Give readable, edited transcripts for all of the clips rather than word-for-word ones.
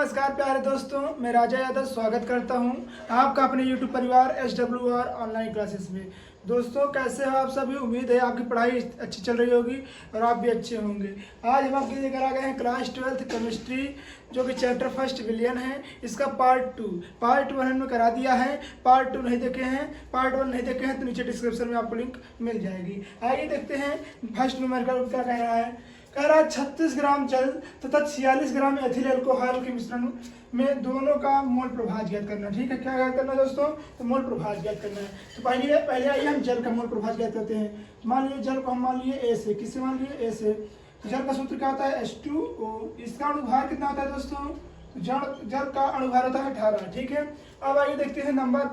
नमस्कार प्यारे दोस्तों, मैं राजा यादव स्वागत करता हूं आपका अपने YouTube परिवार SWR ऑनलाइन क्लासेस में। दोस्तों कैसे हो आप सभी। उम्मीद है आपकी पढ़ाई अच्छी चल रही होगी और आप भी अच्छे होंगे। आज हम आपके लेकर आ गए हैं क्लास 12th केमिस्ट्री, जो कि चैप्टर फर्स्ट विलियन है। इसका पार्ट 1 हमने करा दिया है। पार्ट 2 नहीं देखे हैं, पार्ट 1 नहीं देखे हैं तो नीचे डिस्क्रिप्शन में आपको लिंक मिल जाएगी। आइए देखते हैं फर्स्ट नंबर का क्या कह रहा है। कह रहा है 36 ग्राम जल तथा 46 ग्राम एथिल अल्कोहल के मिश्रण में दोनों का मोल प्रभाज ज्ञात करना। ठीक है, क्या ज्ञात करना है दोस्तों? तो मोल प्रभाज ज्ञात करना है। तो पहले आइए हम जल का मोल प्रभाज ज्ञात करते हैं। मान लीजिए जल को हम मान लिए ए से, किससे मान लिए? ए से। जल का सूत्र क्या होता है? H2O। इसका अणुभार कितना होता है दोस्तोदोस्तों? जल का अणुभार होता है 18। ठीक है, अब आइए देखते हैं नंबर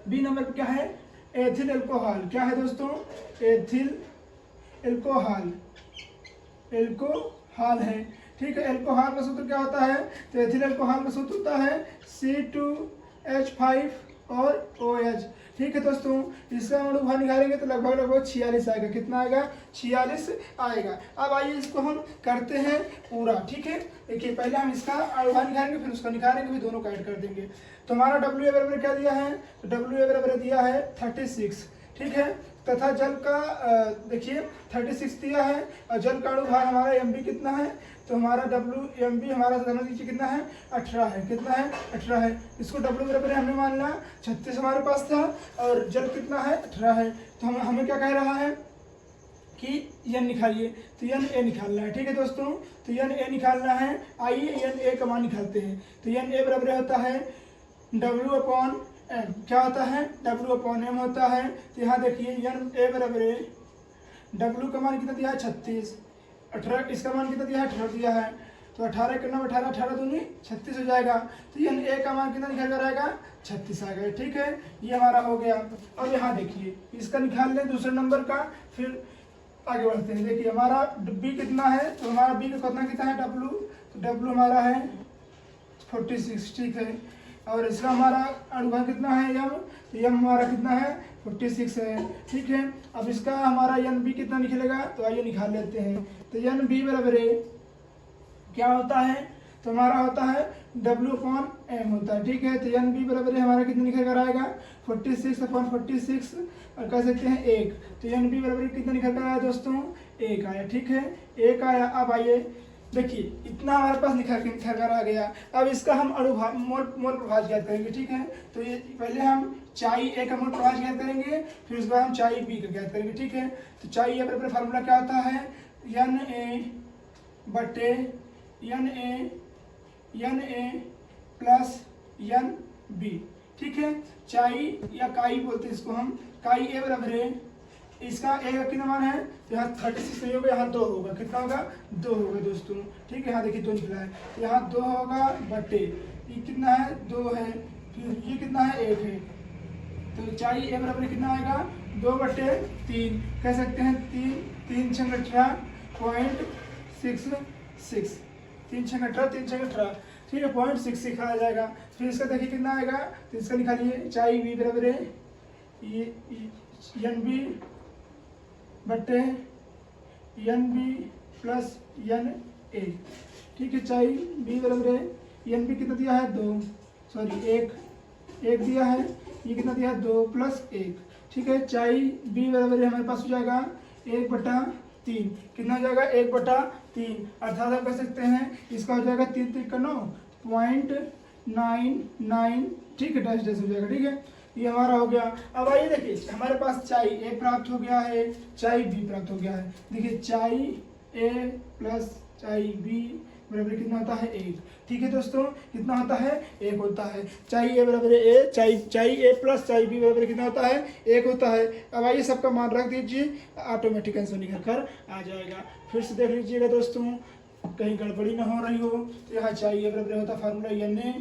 बी नंबर क्या है? Ethyl alcohol. क्या है दोस्तों? एथिल एल्कोहल है। ठीक है, एल्कोहल का सूत्र क्या होता है? तो एथिल अल्कोहल का सूत्र होता है C2H5 और OH। ठीक है दोस्तों, इसका अणुभार निकालेंगे तो लगभग 46 आएगा। कितना आएगा? 46 आएगा। अब आइए इसको हम करते हैं पूरा। ठीक है, देखिए पहले हम इसका अणुभार निकालेंगे, फिर उसका निकालेंगे, फिर दोनों का ऐड कर देंगे। तो हमारा WA बराबर क्या दिया है? तो WA बराबर दिया है 36। ठीक है, तथा जल का देखिए 36 दिया है और जल का अणुभार हमारा MB कितना है? तो हमारा WMB हमारा नीचे कितना है? 18 है। कितना है? 18 है। इसको W बराबर हमने मान लिया 36 हमारे पास था और जल कितना है? 18 है। तो हमें क्या कह रहा है कि N निकालिए, तो Na निकालना है। ठीक है दोस्तों, तो Na निकालना है। आइए Na का मान निकालते हैं। तो Na बराबर होता है W/M। क्या होता है? W/M होता है। तो यहाँ देखिए Na बराबर W का मान कितना दिया है? 36। 18 इसका मान कितना दिया है? 18 दिया है। तो 18 करना 18 दूनी 36 हो जाएगा। तो Na का मान कितना निकल कर आएगा? 36 आ गया। ठीक है, ये हमारा हो गया। अब यहाँ देखिए इसका निकाल लें दूसरे नंबर का, फिर आगे बढ़ते हैं। देखिए हमारा B कितना है? तो हमारा B का कितना है? W। तो W हमारा है 46। ठीक है, और इसका हमारा अणुभार कितना है? M। तो M हमारा कितना है? 46 है। ठीक है, अब इसका हमारा NB कितना निकलेगा? तो आइए निकाल लेते हैं। तो NB बराबर क्या होता है? तो हमारा होता है W/M होता है। ठीक है, तो NB बराबर हमारा कितना निकल कर आएगा? 46/46 और कह सकते हैं 1। तो NB बराबर कितना निकल कर आया दोस्तों? 1 आया। ठीक है, 1 आया। अब आइए देखिए इतना हमारे पास निकल कर आ गया। अब इसका हम अणुभार मोल प्रभाज ज्ञात करेंगे। ठीक है, तो ये पहले हम चाई A का मोल प्रभाज ज्ञात करेंगे, फिर उसके बाद हम चाई B का ज्ञात करेंगे। ठीक है, तो चाई A बराबर फार्मूला क्या होता है? Na plus NB। ठीक है, चाई या काई बोलते हैं इसको हम। काई A बराबर है, इसका A का कितना मान है? तो यहाँ 36 नहीं होगा, यहाँ 2 होगा। कितना होगा? 2 होगा दोस्तों। ठीक है, यहाँ देखिए 2 निकला है, तो यहाँ 2 होगा बटे ये कितना है? 2 है। फिर ये कितना है? 1 है। तो चाई A बराबर कितना आएगा? 2/3 कह सकते हैं। 3 छंग 18.66। 3 छंग 18। ठीक है, 0.66 आ जाएगा। फिर इसका देखिए कितना आएगा? तो इसका निकालिए। चाई B बराबर है ये NB बटे NB प्लस Na। ठीक है, चाई B बराबर है NB कितना दिया है? 1 दिया है। ये कितना दिया है? 2 + 1। ठीक है, चाई B बराबर हमारे पास हो जाएगा 1/3। कितना हो जाएगा? 1/3 अर्थात हम कह सकते हैं इसका हो जाएगा 3 का 9 0.99। ठीक है, डैश हो जाएगा। ठीक है, ये हमारा हो गया। अब आइए देखिए हमारे पास चाई A प्राप्त हो गया है, चाई B प्राप्त हो गया है। देखिए चाई A प्लस चाई B बराबर कितना होता है? 1। ठीक है दोस्तों, कितना होता है? 1 होता है। चाई A बराबर A, चाई A प्लस चाई B बराबर कितना होता है? 1 होता है। अब आइए सबका मान रख दीजिए, ऑटोमेटिक आंसर निकल कर आ जाएगा। फिर से देख लीजिएगा दोस्तों, कहीं गड़बड़ी ना हो रही हो। तो यहाँ चाहिए बराबर होता फार्मूला Na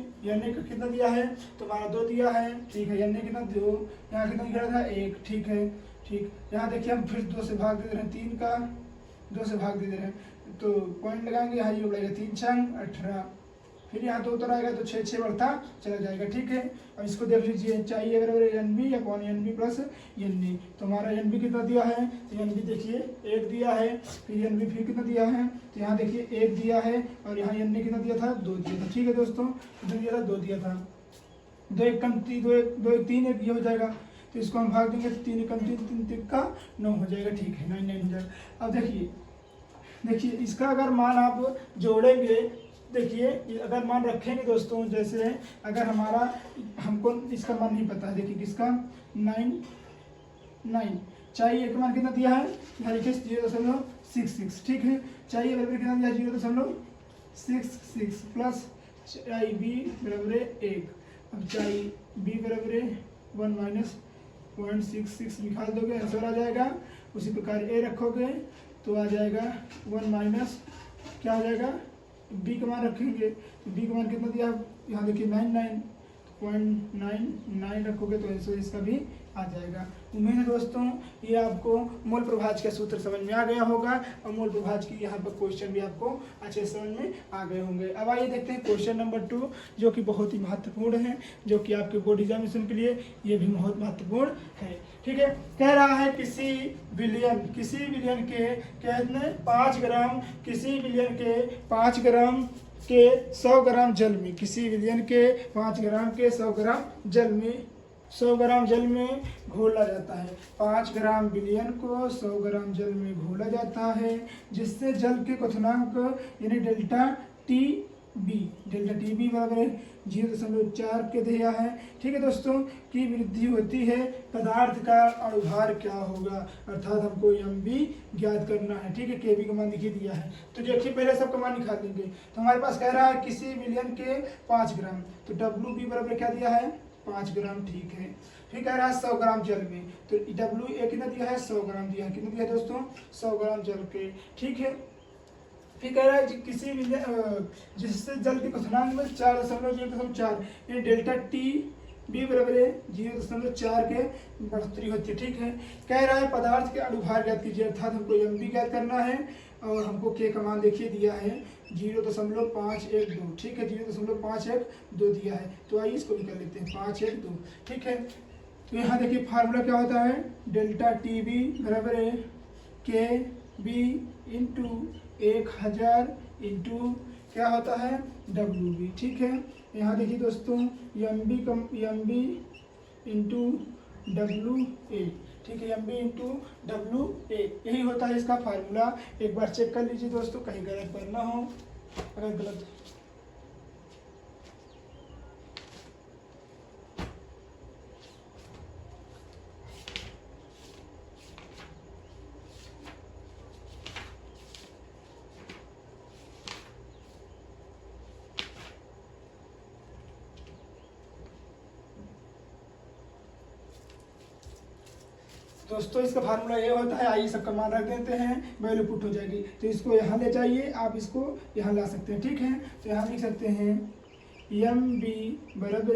का कितना दिया है? तो हमारा 2 दिया है। ठीक है, Na कितना? 2। यहाँ कितना दिया था? 1। ठीक है, ठीक। यहाँ देखिए हम फिर 2 से भाग दे रहे हैं, 3 का 2 से भाग दे रहे हैं, तो पॉइंट लगाएंगे। यहाँ ये बढ़ेगा 3 छंग 18। फिर यहाँ 2 उतर आएगा तो 6 6 बढ़ता चला जाएगा, ठीक है। अब इसको देख लीजिए, चाहिए बराबर N B upon N B plus N A. तो हमारा एन बी कितना दिया है, तो एन बी देखिए 1 दिया है, फिर एन बी फिर कितना दिया है, तो यहाँ देखिए 1 दिया है, और यहाँ एन ए कितना दिया था, 2 दिया था, ठीक है दोस्तों, कितना दिया था, 2 दिया था। 2 1 कम 2 1 3 1 ये हो जाएगा, तो इसको हम भाग देंगे, 3 1 कम 3 3 का 9 हो जाएगा, ठीक है, 9 9 हो जाएगा। अब देखिए इसका अगर मान आप जोड़ेंगे, देखिए अगर मान रखेंगे दोस्तों, जैसे अगर हमारा हमको इसका मान नहीं पता है, देखिए किसका 9 चाहिए, एक मान कितना दिया है, यहाँ देखिए 0.66, ठीक है। चाहिए बराबर कितना दिया, 0.66 प्लस चाहिए बी बराबर 1। अब चाहिए बी बराबर 1 माइनस 0.66 निकाल दोगे, आंसर आ जाएगा। उसी प्रकार ए रखोगे तो आ जाएगा 1 माइनस क्या हो जाएगा, बी का मान रखेंगे, तो बी का मान कितना दिया, यहाँ देखिए 99.99 रखोगे तो आंसर इसका भी आ जाएगा। उम्मीद है दोस्तों ये आपको मूल प्रभाज्य का सूत्र समझ में आ गया होगा, और मूल प्रभाज्य की यहाँ पर क्वेश्चन भी आपको अच्छे समझ में आ गए होंगे। अब आइए देखते हैं क्वेश्चन नंबर 2, जो कि बहुत ही महत्वपूर्ण है, जो कि आपके बोर्ड एग्जामिनेशन के लिए ये भी बहुत महत्वपूर्ण है, ठीक है। कह रहा है किसी विलियन के कितने 5 ग्राम, किसी विलियन के 5 ग्राम के 100 ग्राम जल में, किसी विलियन के 5 ग्राम के 100 ग्राम जल में 100 ग्राम जल में घोला जाता है। 5 ग्राम विलियन को 100 ग्राम जल में घोला जाता है, जिससे जल के क्वथनांक यानी डेल्टा टी बी बराबर 0.4 के दिया है, ठीक है दोस्तों, की वृद्धि होती है। पदार्थ का अणुभार क्या होगा, अर्थात हमको एम बी ज्ञात करना है, ठीक है। के बी का मान देखिए दिया है, तो देखिए पहले सबका मान निकाल देंगे। तो हमारे पास कह रहा है किसी विलियन के 5 ग्राम, तो डब्ल्यू बी बराबर क्या दिया है, 5 ग्राम, ठीक है। फिर कह रहा है 100 ग्राम जल में, तो डब्ल्यू ए कितना दिया है, 100 ग्राम दिया है, कितना दिया है दोस्तों, 100 ग्राम जल के, ठीक है। फिर कह रहा है किसी भी जिससे जल के क्वथनांक में 4.04 ये डेल्टा टी बी बराबर 0.4 के बढ़ोतरी होती है, ठीक है। कह रहा है पदार्थ के अणुभार ज्ञात कीजिए, अर्थात हमको एम बी ज्ञात करना है, और हमको के का मान देखिए दिया है 0.512, ठीक है, 0.512 दिया है। तो आइए इसको निकाल लेते हैं, 512, ठीक है। तो यहाँ देखिए फार्मूला क्या होता है, डेल्टा टी बी बराबर है के बी इंटू 1000 इंटू क्या होता है, डब्ल्यू बी, ठीक है। यहाँ देखिए दोस्तों M B into W A, ठीक है, M B into W A, यही होता है इसका फार्मूला। एक बार चेक कर लीजिए दोस्तों, कहीं गलत करना हो, अगर गलत दोस्तों इसका फार्मूला ये होता है, आइए सबका मान रख देते हैं, वैल्यू पुट हो जाएगी। तो इसको यहाँ ले जाइए, आप इसको यहाँ ला सकते हैं, ठीक है। तो यहाँ लिख सकते हैं एम बी बराबर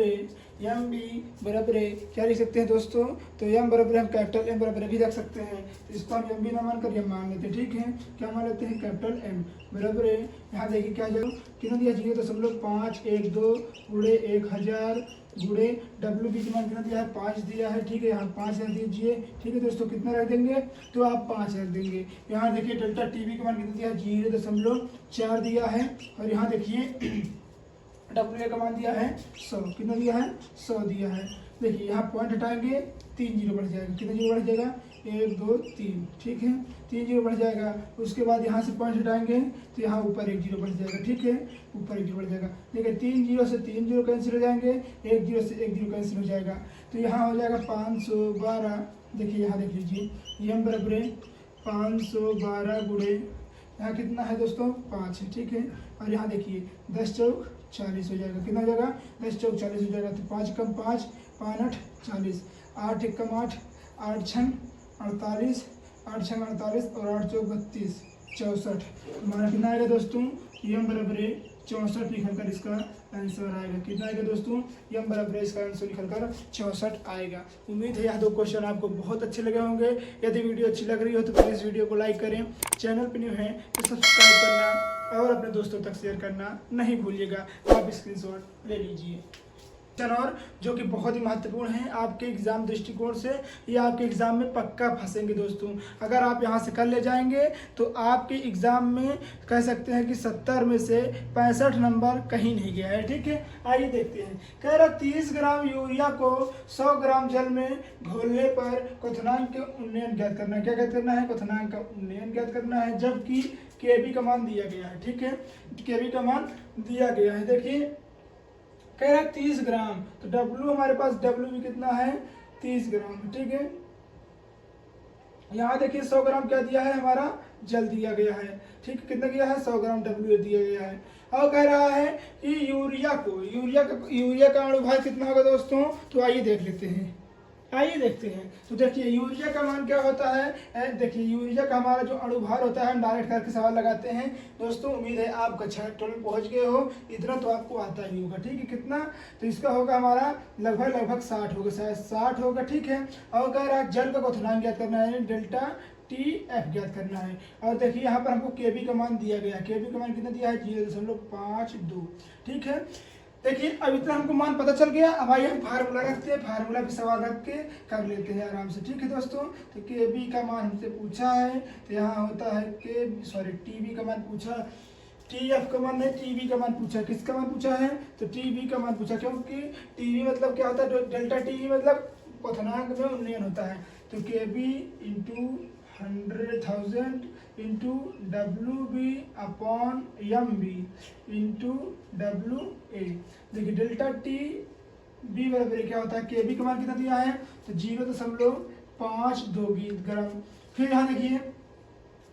क्या लिख सकते हैं दोस्तों, तो एम बराबर हम कैपिटल एम बराबर भी रख सकते हैं। तो इसको हम एम बी ना मान कर एम मान लेते हैं, ठीक है। क्या मान लेते हैं, कैपिटल एम बराबर यहाँ देखिए क्या जाएगा, कितना दिया 0.512 गुणे 1000 गुणे डब्ल्यू बी का मान कितना दिया है, 5 दिया है, ठीक है। यहाँ 5 रख दीजिए, ठीक है दोस्तों। कितना रख देंगे, तो आप 5 रख देंगे। यहाँ देखिए डेल्टा टी बी का मान कितना दिया है, 0.4 दिया है, और यहाँ देखिए डब्ल्यू ए का मान दिया है 100, कितना दिया है, 100 दिया है। देखिए यहाँ पॉइंट हटाएंगे, 3 जीरो बढ़ जाएगा, कितना जीरो बढ़ जाएगा, 1 2 3, ठीक है, 3 जीरो बढ़ जाएगा। उसके बाद यहाँ से पॉइंट हटाएंगे तो यहाँ ऊपर 1 जीरो बढ़ जाएगा, ठीक है, ऊपर 1 जीरो बढ़ जाएगा। देखिए 3 जीरो से 3 जीरो कैंसिल हो जाएंगे, 1 जीरो से 1 जीरो कैंसिल हो जाएगा, तो यहाँ हो जाएगा 512। देखिए यहाँ देख लीजिए एम बराबर 512 गुणे यहाँ कितना है दोस्तों, 5 है, ठीक है। और यहाँ देखिए 10 चौक 40 हो जाएगा, कितना हो जाएगा, 10 चौक 40 हो जाएगा। तो 5 कम 5 5 8 40, 8 एक कम 8 8 छंग 48, 8 छंग 48 और 8 चौक 32 64। हमारा कितना आएगा दोस्तों, एम बराबर 64 निकलकर इसका आंसर आएगा। कितना आएगा दोस्तों? यम बराबर इसका आंसर निकलकर 64 आएगा। उम्मीद है यह 2 क्वेश्चन आपको बहुत अच्छे लगे होंगे। यदि वीडियो अच्छी लग रही हो तो प्लीज़ वीडियो को लाइक करें, चैनल पर न्यू है तो सब्सक्राइब करना और अपने दोस्तों तक शेयर करना नहीं भूलिएगा। आप स्क्रीनशॉट ले लीजिए। और जो कि बहुत ही महत्वपूर्ण है आपके एग्ज़ाम दृष्टिकोण से, ये आपके एग्ज़ाम में पक्का फंसेंगे दोस्तों। अगर आप यहाँ से कर ले जाएंगे तो आपके एग्ज़ाम में कह सकते हैं कि 70 में से 65 नंबर कहीं नहीं गया है। ठीक है, आइए देखते हैं। कह रहा 30 ग्राम यूरिया को 100 ग्राम जल में घोलने पर क्वथनांक का उन्नयन ज्ञात करना है। क्या ज्ञात करना है? क्वथनांक का उन्नयन ज्ञात करना है, जबकि केबी का मान दिया गया है। ठीक है, केबी का मान दिया गया है। देखिए कह रहा है 30 ग्राम, तो डब्ल्यू हमारे पास डब्ल्यू भी कितना है? 30 ग्राम। ठीक है, यहाँ देखिए 100 ग्राम क्या दिया है? हमारा जल दिया गया है। ठीक है, कितना दिया है? 100 ग्राम डब्ल्यू दिया गया है। और कह रहा है कि यूरिया का अणुभार कितना होगा दोस्तों? तो आइए देख लेते हैं। आइए देखते हैं। तो देखिए यूरिया का मान क्या होता है? देखिए यूरिया का हमारा जो अणुभार होता है, हम डायरेक्ट करके सवाल लगाते हैं दोस्तों। उम्मीद है आप कक्षा 12 पहुंच गए हो, इतना तो आपको आता ही होगा। ठीक है, कितना? तो इसका होगा हमारा लगभग 60 होगा, शायद 60 होगा। ठीक है, और कह रहा है जल का क्वथनांक ज्ञात करना है, डेल्टा TF ज्ञात करना है। और देखिए यहाँ पर हमको केबी का मान दिया गया है। केबी का मान कितना दिया है? 0.52। ठीक है, देखिए अब इतना हमको मान पता चल गया। अब आइए हम फार्मूला रखते हैं, फार्मूला पे सवाल रख के कर लेते हैं आराम से। ठीक है दोस्तों, तो के बी का मान हमसे पूछा है, तो यहाँ होता है टी बी का मान पूछा, टी एफ का मान नहीं, टी बी का मान पूछा। किसका मान पूछा है? तो टी बी का मान पूछा, क्योंकि टी बी मतलब क्या होता है? डेल्टा टी बी मतलब क्वथनांक में उन्नयन होता है। तो K B into 100,000 into WB upon MB into WA। देखिए डेल्टा TB बराबर क्या होता है? KB का मान कितना दिया है? तो 0.52 ग्राम। फिर यहाँ देखिए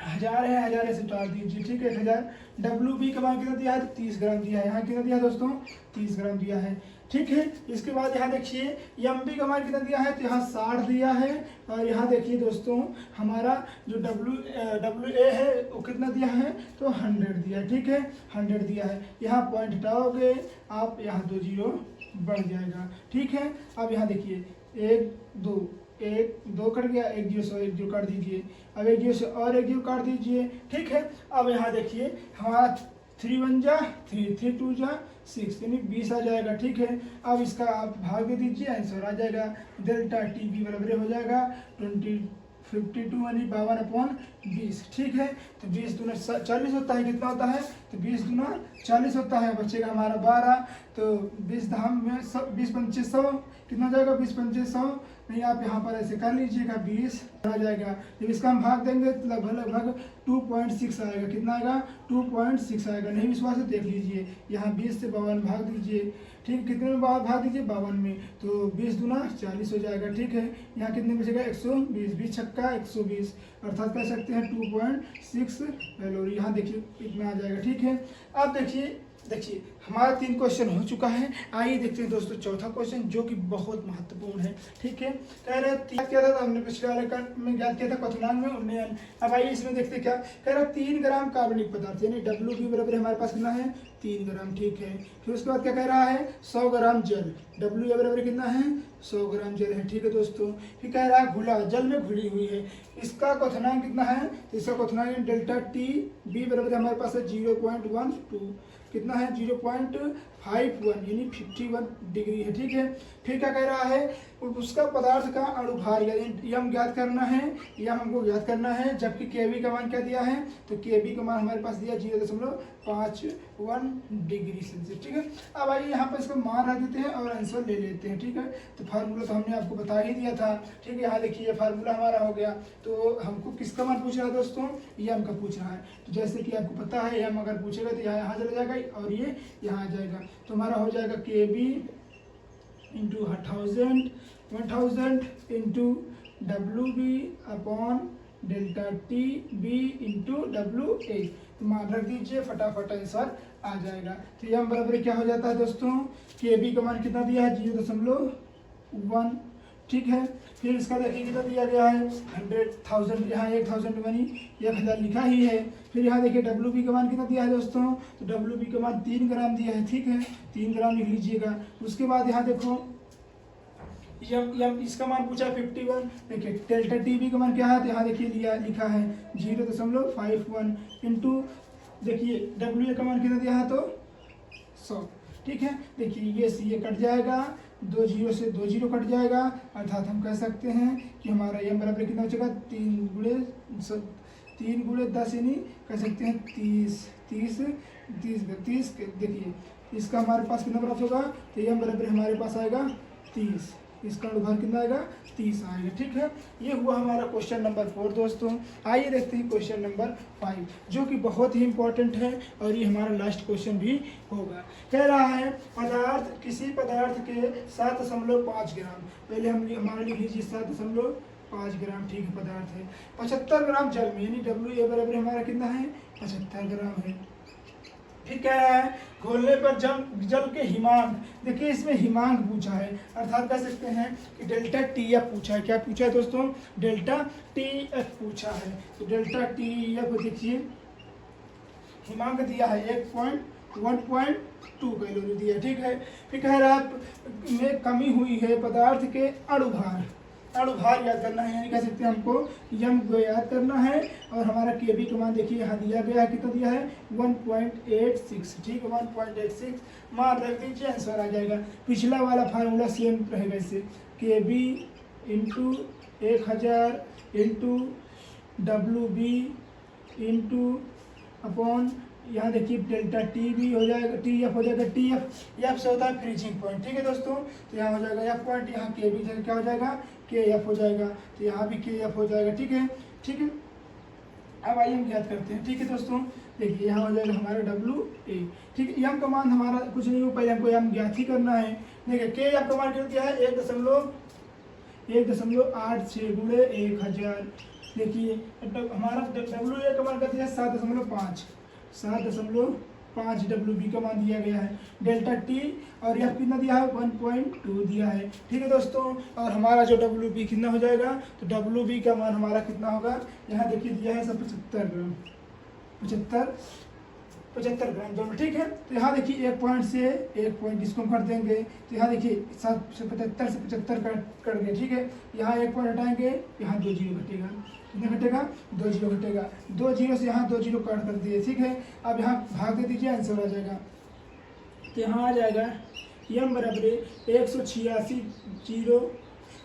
1000 है, 1000 से टाल दीजिए। ठीक है, 1000। WB का मान कितना दिया है? तो 30 ग्राम दिया है। यहाँ कितना दिया है दोस्तों? 30 ग्राम दिया है। ठीक है, इसके बाद यहाँ देखिए MB का मान कितना दिया है? तो यहाँ 60 दिया है। और यहाँ देखिए दोस्तों हमारा जो WA है वो कितना दिया है? तो 100 दिया है। ठीक है, 100 दिया है। यहाँ पॉइंट हटाओगे आप, यहाँ 2 जीरो बढ़ जाएगा। ठीक है, अब यहाँ देखिए 1 2 कट गया, 1 जीरो से 1 जीरो काट दीजिए। अब 1 जीरो से और 1 जीरो काट दीजिए। ठीक है, अब यहाँ देखिए हमारा 3 1 जा 3, 3 2 जा 6, यानी 20 आ जाएगा। ठीक है, अब इसका आप भाग दे दीजिए, आंसर आ जाएगा। डेल्टा TB बराबर हो जाएगा 52 यानी 52/20। ठीक है, तो 20 दूना 40 होता है। कितना होता है? तो 20 दूना 40 होता है। बचेगा हमारा 12। तो 20 धाम में 20 पंचे 100, कितना हो जाएगा? 20 पंचे 100। नहीं, आप यहाँ पर ऐसे कर लीजिएगा, 20 आ जाएगा। जब इसका हम भाग देंगे तो लगभग 2.6 आएगा। कितना आएगा? 2.6 आएगा। नहीं विश्वास है देख लीजिए, यहाँ 20 से 52 भाग दीजिए। ठीक, कितने में भाग दीजिए? 52 में। तो 20 दूना 40 हो जाएगा। ठीक है, यहाँ कितने बचेगा? 120, 20 छक्का 120, अर्थात कह सकते हैं 2.6 कैलोरी। यहाँ देखिए इतना आ जाएगा। ठीक है, अब देखिए हमारा 3 क्वेश्चन हो चुका है। आइए देखते हैं दोस्तों चौथा क्वेश्चन, जो कि बहुत महत्वपूर्ण है। ठीक है, कह रहे हैं क्या था? हमने पिछले वाले में ज्ञात किया था क्वथनांक में उन्नयन। अब आइए इसमें देखते क्या कह रहा है। 3 ग्राम कार्बनिक पदार्थ यानी WB बराबर हमारे पास कितना है? 3 ग्राम। ठीक है, फिर उसके बाद क्या कह रहा है? 100 ग्राम जल। WA बराबर कितना है? 100 ग्राम जल है। ठीक है दोस्तों, फिर कह रहा है घुला, जल में घुली हुई है। इसका क्वथनांक कितना है? इसका क्वथनांक डेल्टा TB बराबर हमारे पास है 0.12, कितना है? 0.51 यानी 51 डिग्री है। ठीक है, फिर क्या कह रहा है? उसका पदार्थ का अणुभार यानी यम ज्ञात करना है, यम हमको ज्ञात करना है, जबकि केबी का मान क्या दिया है? तो केबी का मान हमारे पास दिया 0.51 डिग्री सेल्सियस। ठीक है, अब आइए यहाँ पर इसका मान रख देते हैं और आंसर ले लेते हैं। ठीक है, तो फार्मूला तो हमने आपको बता ही दिया था। ठीक है, यहाँ देखिए ये फार्मूला हमारा हो गया। तो हमको किसका मान पूछ रहा है दोस्तों? यम का पूछ रहा है। तो जैसे कि आपको पता है यम अगर पूछेगा तो यहाँ चला जाएगा और ये यहाँ आ जाएगा। तो हमारा हो जाएगा KB into 1000 into WB upon delta TB into WA। तो मान रख दीजिए, फटाफट आंसर आ जाएगा। तो यम बराबर क्या हो जाता है दोस्तों? KB का मान कितना दिया है? 0.1, ठीक है। फिर इसका देखिए कितना दिया गया है 100,000, यहाँ 1000 बनी, 1000 लिखा ही है। फिर यहाँ देखिए WB का मान कितना दिया है दोस्तों, तो WB का मान 3 ग्राम दिया है, ठीक है, 3 ग्राम लिख लीजिएगा। उसके बाद यहाँ देखो यम इसका मान पूछा 51, देखिए डेल्टा TB का मान क्या है, तो यहाँ देखिए लिखा है 0.51 इंटू देखिए WA का मान कितना दिया है, तो 100, ठीक है। देखिए ये कट जाएगा, 2 जीरो से 2 जीरो कट जाएगा, अर्थात हम कह सकते हैं कि हमारा यम बराबर कितना हो जाएगा 3 गुणे 10 यानी कह सकते हैं 30। देखिए इसका हमारे पास कितना प्राप्त होगा, तो यम बराबर हमारे पास आएगा 30, इसका अनुभाग कितना आएगा 30 आएगा, ठीक है। ये हुआ हमारा क्वेश्चन नंबर 4 दोस्तों। आइए देखते हैं क्वेश्चन नंबर 5, जो कि बहुत ही इंपॉर्टेंट है और ये हमारा लास्ट क्वेश्चन भी होगा। कह रहा है किसी पदार्थ के 7.5 ग्राम, पहले हमारा लिख लीजिए 7.5 ग्राम, ठीक है, पदार्थ है 75 ग्राम जल में, यानी WA बराबर हमारा कितना है 75 ग्राम है। फिर कह रहा है घोलने पर जल के हिमांक, देखिए इसमें हिमांक पूछा है, अर्थात कह सकते हैं कि डेल्टा TF पूछा है। क्या पूछा है दोस्तों, डेल्टा TF पूछा है। तो डेल्टा TF देखिए हिमांक दिया है 1.2 कैलोरी दिया, ठीक है। फिर कह रहा है में कमी हुई है पदार्थ के अणुभार याद करना है, यानी कह सकते हैं हमको यम को याद करना है। और हमारा KB का मान देखिए यहाँ दिया गया है, कितना दिया है 1.86, ठीक है, 1.86 मान रख दीजिए, आंसर आ जाएगा। पिछला वाला फार्मूला सेम रहेगा, इससे KB into 1000 into WB into upon यहाँ देखिए डेल्टा TB हो जाएगा, TF हो जाएगा, TF से होता है फ्रीजिंग पॉइंट, ठीक है दोस्तों। तो यहाँ हो जाएगा F पॉइंट, यहाँ KB क्या हो जाएगा KF हो जाएगा, तो यहाँ भी KF हो जाएगा, ठीक है, ठीक है। अब आइए हम ज्ञात करते हैं, ठीक है दोस्तों। देखिए यहाँ हो जाएगा हमारा WA, ठीक है। यम का मान हमारा कुछ नहीं हो, पहले हमको यम ज्ञात ही करना है। देखिए KF का मान क्या है 1.86 गुणे 1000, देखिए हमारा WA का मान कहते हैं 7.5 WB का मान दिया गया है। डेल्टा T और F कितना दिया है 1.2 दिया है, ठीक है दोस्तों। और हमारा जो WB कितना हो जाएगा, तो WB का मान हमारा कितना होगा, यहाँ देखिए दिया है 75 ग्राम, 75 ग्राम दोनों, ठीक है। तो यहाँ देखिए 1 पॉइंट से 1 पॉइंट इसको हम कर देंगे, तो यहाँ देखिए 75 से 75 कट गए, ठीक है। यहाँ 1 पॉइंट हटाएंगे, यहाँ 2 जीरो घटेगा, कितना घटेगा 2 जीरो घटेगा, 2 जीरो से यहाँ 2 जीरो काट कर दिए, ठीक है। अब यहाँ भाग दे दीजिए, आंसर आ जाएगा। तो यहाँ आ जाएगा यम बराबर 186 जीरो,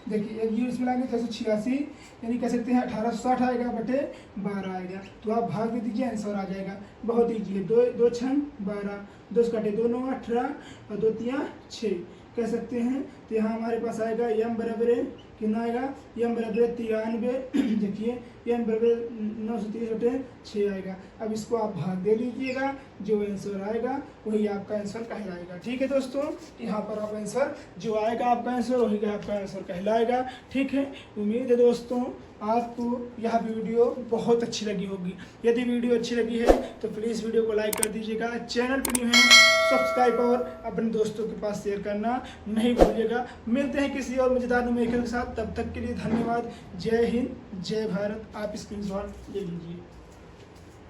देखिए एक जीरो इसमें लाएंगे 186, यानी कह सकते हैं 1860 आएगा बटे 12 आएगा। तो आप भाग दे दीजिए, आंसर आ जाएगा। बहुत ईजी है, 2 6 12, 2 से काटे 2 9 18 और 2 3 6 कह सकते हैं। तो यहाँ हमारे पास आएगा यम बराबर कितना आएगा, यम बराबर 93, देखिए यम बराबर 930 बटे 6 आएगा। अब इसको आप भाग दे दीजिएगा, जो आंसर आएगा वही आपका आंसर कहलाएगा, ठीक है दोस्तों। यहाँ पर आप आंसर जो आएगा आपका आंसर वही आपका आंसर कहलाएगा, ठीक है। उम्मीद है दोस्तों आपको यह वीडियो बहुत अच्छी लगी होगी। यदि वीडियो अच्छी लगी है तो प्लीज़ वीडियो को लाइक कर दीजिएगा, चैनल पर न्यू है सब्सक्राइब और अपने दोस्तों के पास शेयर करना नहीं भूलिएगा। मिलते हैं किसी और मजेदार न्यूमेरिकल के साथ, तब तक के लिए धन्यवाद। जय हिंद, जय भारत। आप स्क्रीनशॉट ले लीजिए।